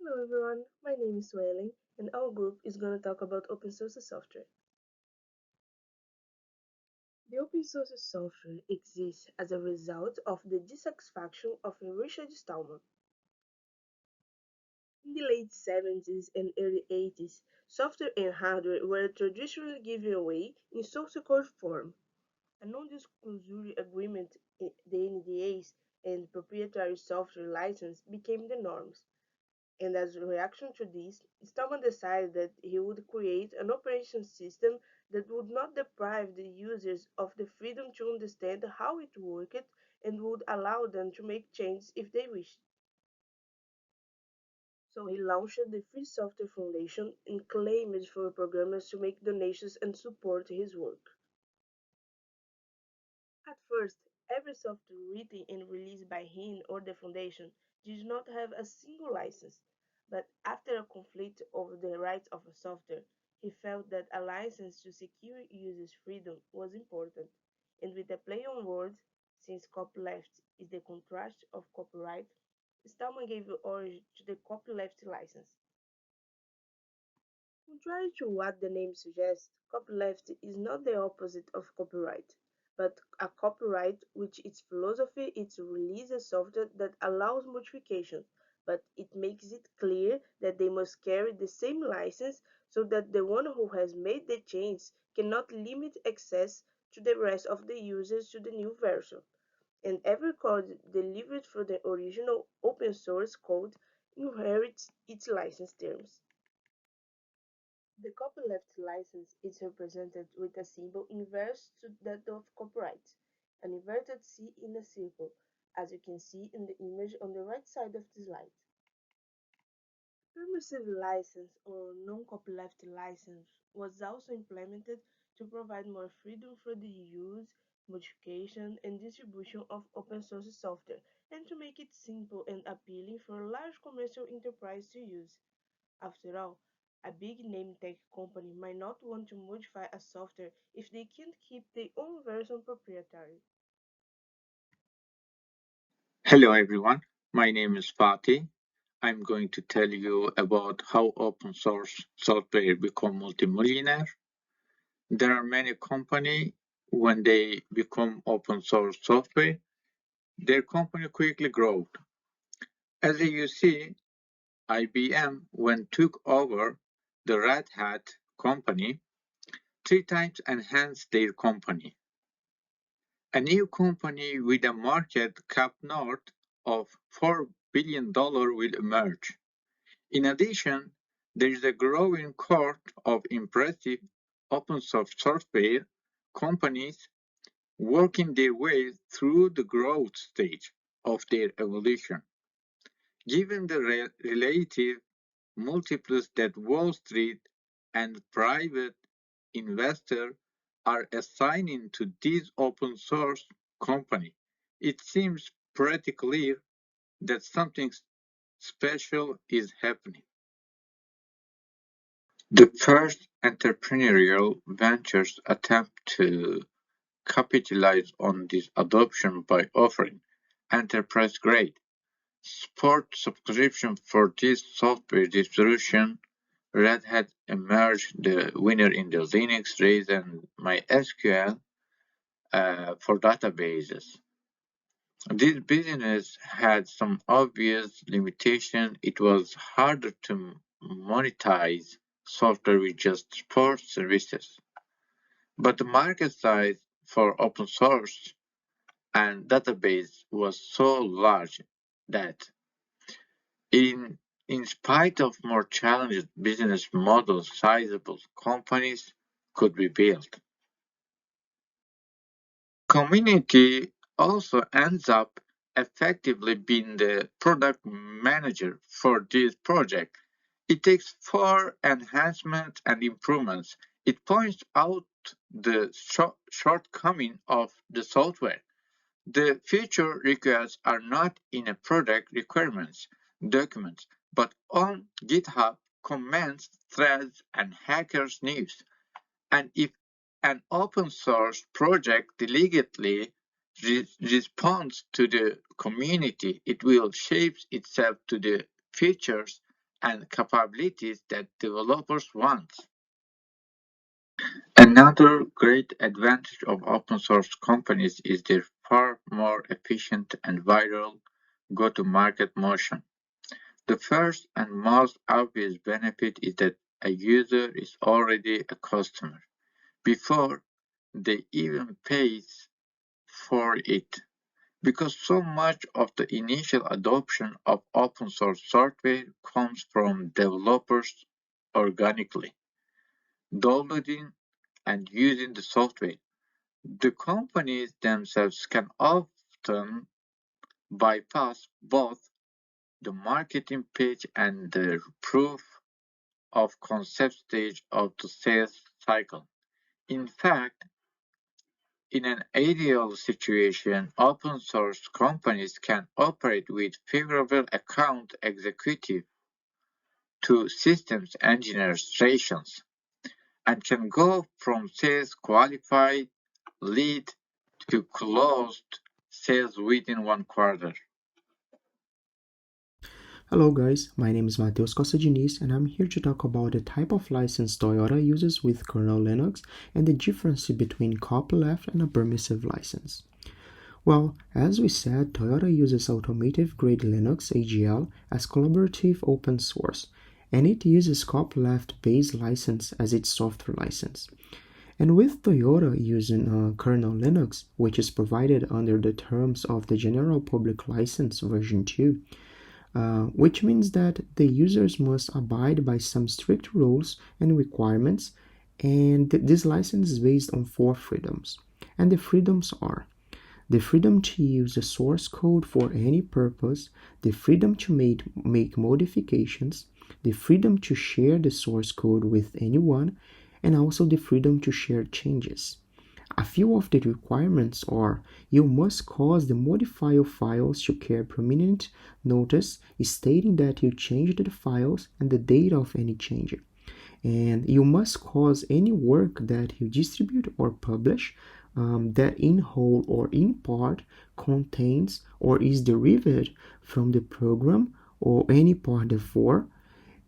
Hello everyone, my name is Suellen and our group is going to talk about open source software. The open source software exists as a result of the dissatisfaction of Richard Stallman. In the late 70s and early 80s, software and hardware were traditionally given away in source code form. A non-disclosure agreement, the NDAs, and proprietary software license became the norms. And as a reaction to this, Stallman decided that he would create an operation system that would not deprive the users of the freedom to understand how it worked and would allow them to make changes if they wished. So he launched the Free Software Foundation and claimed for programmers to make donations and support his work. At first, every software written and released by him or the foundation did not have a single license, but after a conflict over the rights of a software, he felt that a license to secure users' freedom was important, and with a play on words, since copyleft is the contrast of copyright, Stallman gave origin to the copyleft license. Contrary to what the name suggests, copyleft is not the opposite of copyright, but a copyright which its philosophy is to release a software that allows modifications, but it makes it clear that they must carry the same license so that the one who has made the change cannot limit access to the rest of the users to the new version. And every code delivered from the original open source code inherits its license terms. The copyleft license is represented with a symbol inverse to that of copyright, an inverted C in a circle, as you can see in the image on the right side of the slide. Permissive license or non-copyleft license was also implemented to provide more freedom for the use, modification, and distribution of open source software, and to make it simple and appealing for a large commercial enterprise to use. After all, a big name tech company might not want to modify a software if they can't keep their own version proprietary. Hello everyone, my name is Fatih. I'm going to tell you about how open source software become multimillionaire. There are many companies when they become open source software, their company quickly grows. As you see, IBM when took over the Red Hat company, 3 times enhanced their company. A new company with a market cap north of $4 billion will emerge. In addition, there is a growing cohort of impressive open source software companies working their way through the growth stage of their evolution. Given the relative multiples that Wall Street and private investors are assigning to these open source companies, it seems pretty clear that something special is happening. The first entrepreneurial ventures attempt to capitalize on this adoption by offering enterprise-grade support subscription for this software distribution. Red Hat emerged the winner in the Linux race and MySQL for databases. This business had some obvious limitations. It was harder to monetize software with just support services. But the market size for open source and database was so large that in spite of more challenging business models, sizable companies could be built. Community also ends up effectively being the product manager for this project. It takes for enhancements and improvements. It points out the shortcoming of the software. The feature requests are not in a product requirements document, but on GitHub comments, threads, and hackers news. And if an open source project deliberately responds to the community, it will shape itself to the features and capabilities that developers want. Another great advantage of open source companies is their far more efficient and viral go-to-market motion. The first and most obvious benefit is that a user is already a customer before they even pays for it, because so much of the initial adoption of open source software comes from developers organically downloading and using the software. The companies themselves can often bypass both the marketing page and the proof of concept stage of the sales cycle. In fact, in an ideal situation, open source companies can operate with favorable account executive to systems engineers rations and can go from sales qualified lead to closed sales within 1 quarter. Hello guys, my name is Matheus Costa Diniz and I'm here to talk about the type of license Toyota uses with kernel Linux and the difference between copyleft and a permissive license. Well, as we said, Toyota uses automotive-grade Linux AGL as collaborative open source, and it uses copyleft-based license as its software license. And with Toyota using kernel Linux, which is provided under the terms of the General Public License version 2, which means that the users must abide by some strict rules and requirements, and this license is based on 4 freedoms. And the freedoms are the freedom to use the source code for any purpose, the freedom to make modifications, the freedom to share the source code with anyone, and also the freedom to share changes. A few of the requirements are: you must cause the modifier files to carry prominent notice stating that you changed the files and the date of any change. And you must cause any work that you distribute or publish that in whole or in part contains or is derived from the program or any part thereof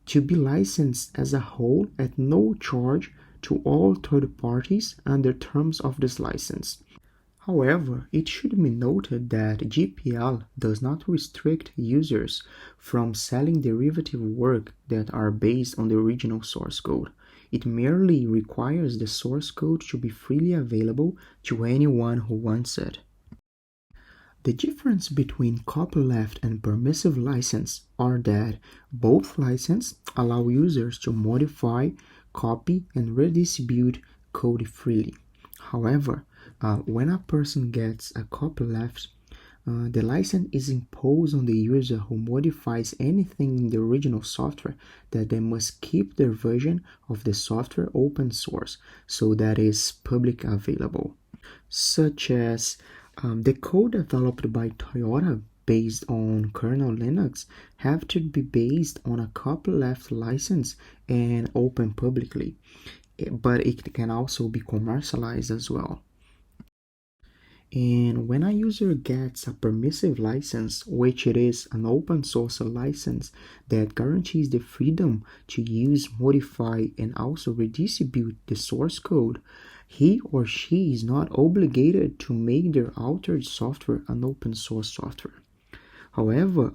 to be licensed as a whole at no charge to all third parties under terms of this license. However, it should be noted that GPL does not restrict users from selling derivative work that are based on the original source code. It merely requires the source code to be freely available to anyone who wants it. The difference between copyleft and permissive license are that both licenses allow users to modify, copy, and redistribute code freely. However, when a person gets a copyleft, the license is imposed on the user who modifies anything in the original software that they must keep their version of the software open source so that is public available. Such as the code developed by Toyota based on kernel Linux have to be based on a copyleft license and open publicly, but it can also be commercialized as well. And when a user gets a permissive license, which it is an open source license that guarantees the freedom to use, modify, and also redistribute the source code, he or she is not obligated to make their altered software an open source software. However,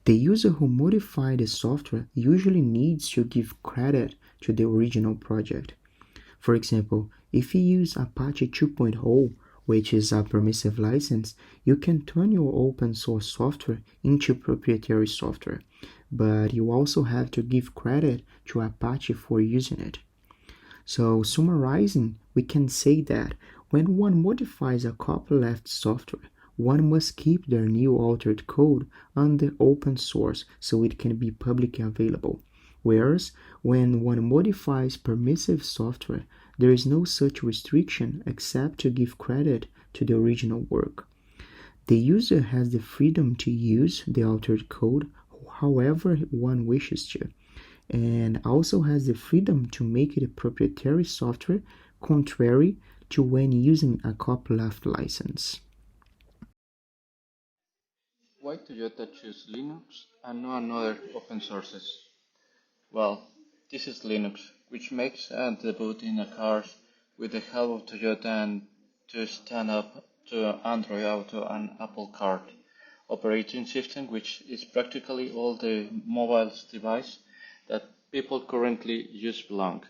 the user who modified the software usually needs to give credit to the original project. For example, if you use Apache 2.0, which is a permissive license, you can turn your open source software into proprietary software, but you also have to give credit to Apache for using it. So, summarizing, we can say that when one modifies a copyleft software, one must keep their new altered code under open source so it can be publicly available. Whereas, when one modifies permissive software, there is no such restriction except to give credit to the original work. The user has the freedom to use the altered code however one wishes to, and also has the freedom to make it a proprietary software, contrary to when using a copyleft license. Why Toyota choose Linux and no another open sources? Well, this is Linux, which makes a debut in the cars with the help of Toyota and to stand up to Android Auto and Apple Card operating system, which is practically all the mobile device that people currently use belong.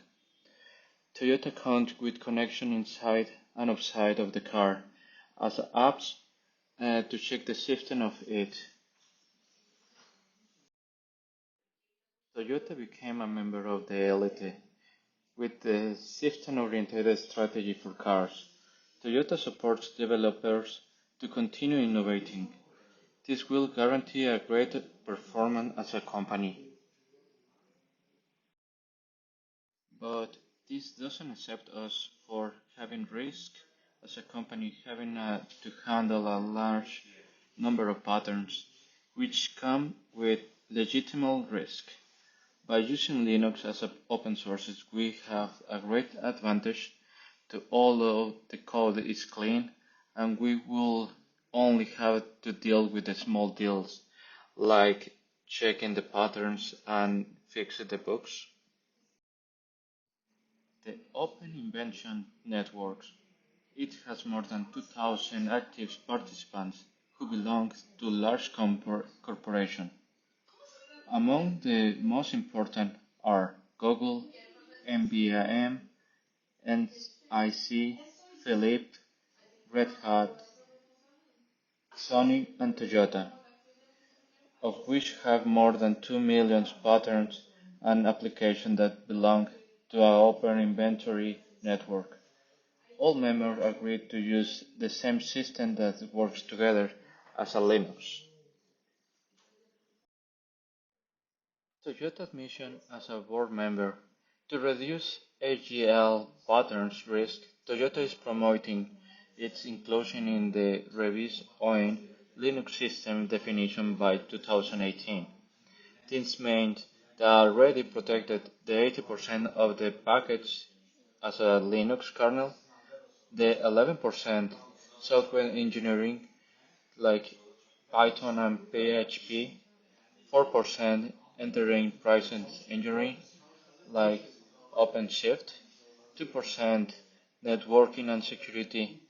Toyota comes with connection inside and outside of the car as apps to check the system of it. Toyota became a member of the elite with the system-oriented strategy for cars. Toyota supports developers to continue innovating. This will guarantee a great performance as a company. But this doesn't accept us for having risk as a company having to handle a large number of patterns, which come with legitimate risk. By using Linux as an open source, we have a great advantage to although the code is clean and we will only have to deal with the small deals like checking the patterns and fixing the bugs. The Open Invention Network. It has more than 2,000 active participants who belong to large corporations. Among the most important are Google, NVIDIA, NIC, Philips, Red Hat, Sony and Toyota, of which have more than 2 million patents and applications that belong to our open inventory network. All members agreed to use the same system that works together as a Linux. Toyota's mission as a board member to reduce AGL patterns risk. Toyota is promoting its inclusion in the revised OIN Linux system definition by 2018. This means they already protected the 80% of the package as a Linux kernel, the 11% software engineering like Python and PHP, 4% enterprise engineering like OpenShift, 2% networking and security,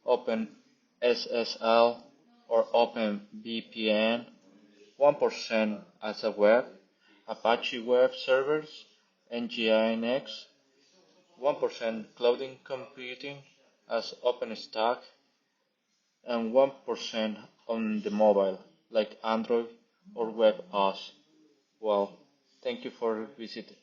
OpenSSL or OpenVPN, 1% as a web, Apache Web Servers, Nginx, 1% cloud computing as OpenStack, and 1% on the mobile, like Android or WebOS. Well, thank you for visiting.